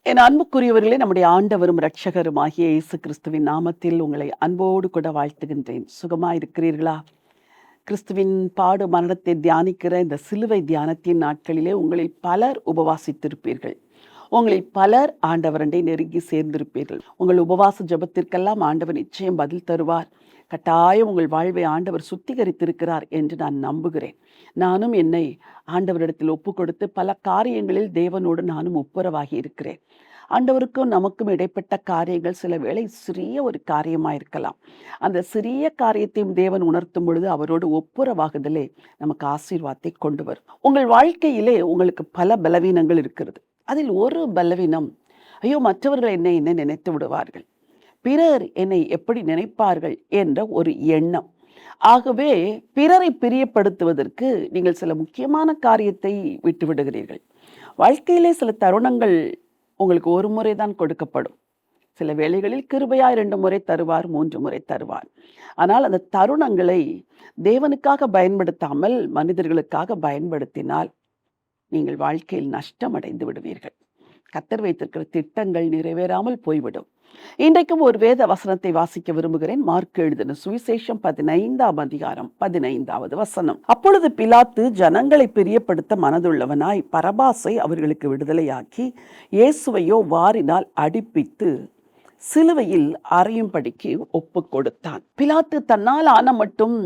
என் அன்புக்குரியவர்களே, நம்முடைய ஆண்டவரும் இரட்சகரும் ஆகிய இயேசு கிறிஸ்துவின் நாமத்தில் உங்களை அன்போடு கூட வாழ்த்துகின்றேன். சுகமாயிருக்கிறீர்களா? கிறிஸ்துவின் பாடு மரணத்தை தியானிக்கிற இந்த சிலுவை தியானத்தின் நாட்களிலே உங்களில் பலர் உபவாசித்திருப்பீர்கள். உங்களில் பலர் ஆண்டவரண்டை நெருங்கி சேர்ந்திருப்பீர்கள். உங்கள் உபவாச ஜெபத்திற்கெல்லாம் ஆண்டவர் நிச்சயம் பதில் தருவார். கட்டாயம் உங்கள் வாழ்வை ஆண்டவர் சுத்திகரித்திருக்கிறார் என்று நான் நம்புகிறேன். நானும் என்னை ஆண்டவரிடத்தில் ஒப்பு கொடுத்து பல காரியங்களில் தேவனோடு நானும் ஒப்புரவாகி இருக்கிறேன். ஆண்டவருக்கும் நமக்கும் இடைப்பட்ட காரியங்கள் சில வேளை சிறிய ஒரு காரியமாக இருக்கலாம். அந்த சிறிய காரியத்தையும் தேவன் உணர்த்தும் பொழுது அவரோடு ஒப்புரவாகுதலே நமக்கு ஆசீர்வாதத்தை கொண்டு வரும். உங்கள் வாழ்க்கையிலே உங்களுக்கு பல பலவீனங்கள் இருக்கிறது. அதில் ஒரு பலவீனம், ஐயோ மற்றவர்கள் என்னை என்ன நினைத்து விடுவார்கள், பிறர் என்னை எப்படி நினைப்பார்கள் என்ற ஒரு எண்ணம். ஆகவே பிறரை பிரியப்படுத்துவதற்கு நீங்கள் சில முக்கியமான காரியத்தை விட்டு விடுகிறீர்கள். வாழ்க்கையிலே சில தருணங்கள் உங்களுக்கு ஒரு முறை தான் கொடுக்கப்படும். சில வேளைகளில் கிருபையாய் 2 முறை தருவார், 3 முறை தருவார். ஆனால் அந்த தருணங்களை தேவனுக்காக பயன்படுத்தாமல் மனிதர்களுக்காக பயன்படுத்தினால் நீங்கள் வாழ்க்கையில் நஷ்டம் அடைந்து விடுவீர்கள். கர்த்தர் வைத்திருக்கிற திட்டங்கள் நிறைவேறாமல் போய்விடும். இன்றைக்கும் ஒரு வேத வசனத்தை வாசிக்க விரும்புகிறேன். மார்க் எழுதின சுவிசேஷம் 15ஆம் அதிகாரம் 15வது வசனம். அப்பொழுது பிலாத்து ஜனங்களை பிரியப்படுத்த மனதுள்ளவனாய் பரபாசை அவர்களுக்கு விடுதலையாக்கி இயேசுவையோ வாரினால் அடிப்பித்து சிலுவையில் அறையும்படிக்கு ஒப்பு கொடுத்தான். பிலாத்து தன்னால் ஆன மட்டும்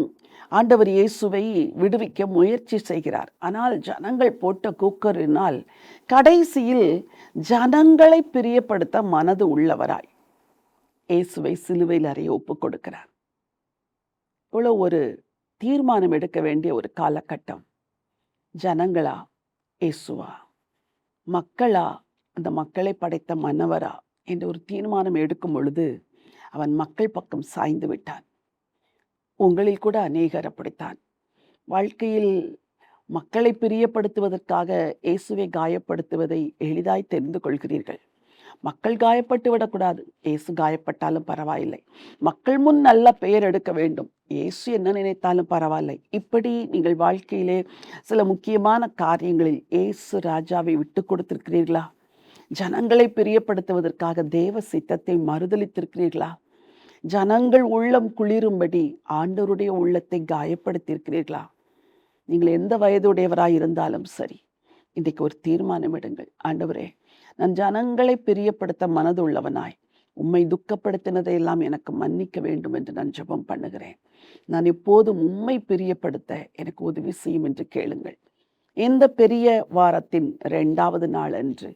ஆண்டவர் இயேசுவை விடுவிக்க முயற்சி செய்கிறார். ஆனால் ஜனங்கள் போட்ட கூக்கரினால் கடைசியில் ஜனங்களை பிரியப்படுத்த மனது உள்ளவராய் இயேசுவை சிலுவையில் அறைய ஒப்பு கொடுக்கிறார். இவ்வளோ ஒரு தீர்மானம் எடுக்க வேண்டிய ஒரு காலகட்டம். ஜனங்களா, இயேசுவா, மக்களா, அந்த மக்களை படைத்த மன்னவரா என்ற ஒரு தீர்மானம் எடுக்கும் பொழுது அவன் மக்கள் பக்கம் சாய்ந்து விட்டான். உங்களில் கூட அநேகர் அப்படித்தான். வாழ்க்கையில் மக்களை பிரியப்படுத்துவதற்காக இயேசுவை காயப்படுத்துவதை எளிதாய் தெரிந்து கொள்கிறீர்கள். மக்கள் காயப்பட்டு விடக்கூடாது, இயேசு காயப்பட்டாலும் பரவாயில்லை. மக்கள் முன் நல்ல பெயர் எடுக்க வேண்டும், இயேசு என்ன நினைத்தாலும் பரவாயில்லை. இப்படி நீங்கள் வாழ்க்கையிலே சில முக்கியமான காரியங்களில் இயேசு ராஜாவை விட்டு கொடுத்திருக்கிறீர்களா? ஜனங்களை பிரியப்படுத்துவதற்காக தேவ சித்தத்தை மறுதலித்திருக்கிறீர்களா? ஜனங்கள் உள்ளம் குளிரும்படி ஆண்டவருடைய உள்ளத்தை காயப்படுத்தியிருக்கிறீர்களா? நீங்கள் எந்த வயதுடையவராய் இருந்தாலும் சரி, இன்றைக்கு ஒரு தீர்மானம் எடுங்கள். ஆண்டவரே, நான் ஜனங்களை பிரியப்படுத்த மனது உள்ளவனாய் உம்மை துக்கப்படுத்தினதையெல்லாம் எனக்கு மன்னிக்க வேண்டும் என்று நான் ஜெபம் பண்ணுகிறேன். நான் எப்போதும் உம்மை பிரியப்படுத்த எனக்கு உதவி செய்யும் என்று கேளுங்கள். இந்த பெரிய வாரத்தின் 2வது நாள் அன்று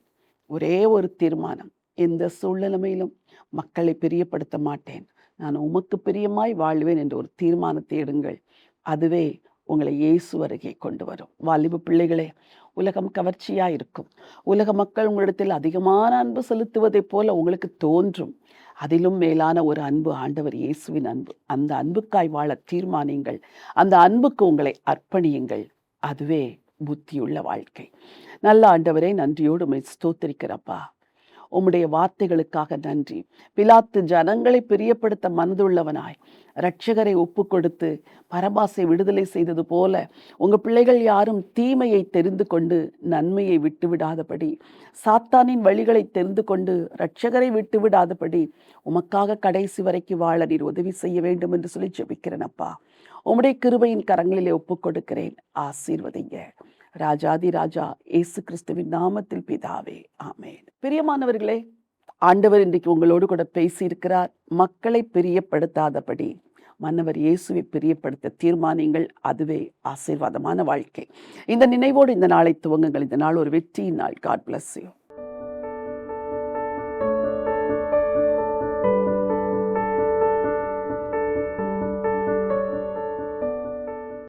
ஒரே ஒரு தீர்மானம், எந்த சூழ்நிலையிலும் மக்களை பிரியப்படுத்த மாட்டேன், நான் உமக்கு பிரியமாய் வாழ்வேன் என்ற ஒரு தீர்மானத்தை எடுங்கள். அதுவே உங்களை இயேசு அருகே கொண்டு வரும். வாலிப பிள்ளைகளே, உலகம் கவர்ச்சியாக இருக்கும். உலக மக்கள் உங்களிடத்தில் அதிகமான அன்பு செலுத்துவதைப் போல உங்களுக்கு தோன்றும். அதிலும் மேலான ஒரு அன்பு ஆண்டவர் இயேசுவின் அன்பு. அந்த அன்புக்காய் வாழ தீர்மானியுங்கள். அந்த அன்புக்கு உங்களை அர்ப்பணியுங்கள். அதுவே புத்தியுள்ள வாழ்க்கை. நல்ல ஆண்டவரே, நன்றியோடு உம்மை ஸ்தோத்திரிக்கிறப்பா. உம்முடைய வார்த்தைகளுக்காக நன்றி. பிலாத்து ஜனங்களை பிரியப்படுத்த மனதுள்ளவனாய் இரட்சகரை ஒப்பு கொடுத்து பரபாசை விடுதலை செய்தது போல உங்கள் பிள்ளைகள் யாரும் தீமையை தெரிந்து கொண்டு நன்மையை விட்டுவிடாதபடி, சாத்தானின் வழிகளை தெரிந்து கொண்டு இரட்சகரை விட்டுவிடாதபடி உமக்காக கடைசி வரைக்கும் வாழ நீர் உதவி செய்ய வேண்டும் என்று சொல்லி ஜெபிக்கிறேனப்பா. உம்முடைய கிருபையின் கரங்களிலே ஒப்பு கொடுக்கிறேன். ஆசீர்வதிங்க. ராஜாதி ராஜா இயேசு கிறிஸ்துவின் நாமத்தில் பிதாவே, ஆமென். பிரியமானவர்களே, ஆண்டவர் இன்றைக்கு உங்களோடு கூட பேசியிருக்கிறார். மக்களை பிரியப்படுத்தாதபடி மன்னவர் இயேசுவை பிரியப்படுத்த தீர்மானிங்கள். அதுவே ஆசீர்வாதமான வாழ்க்கை. இந்த நினைவோடு இந்த நாளை துவங்குங்கள். இந்த நாள் ஒரு வெற்றியின் நாள். God bless you.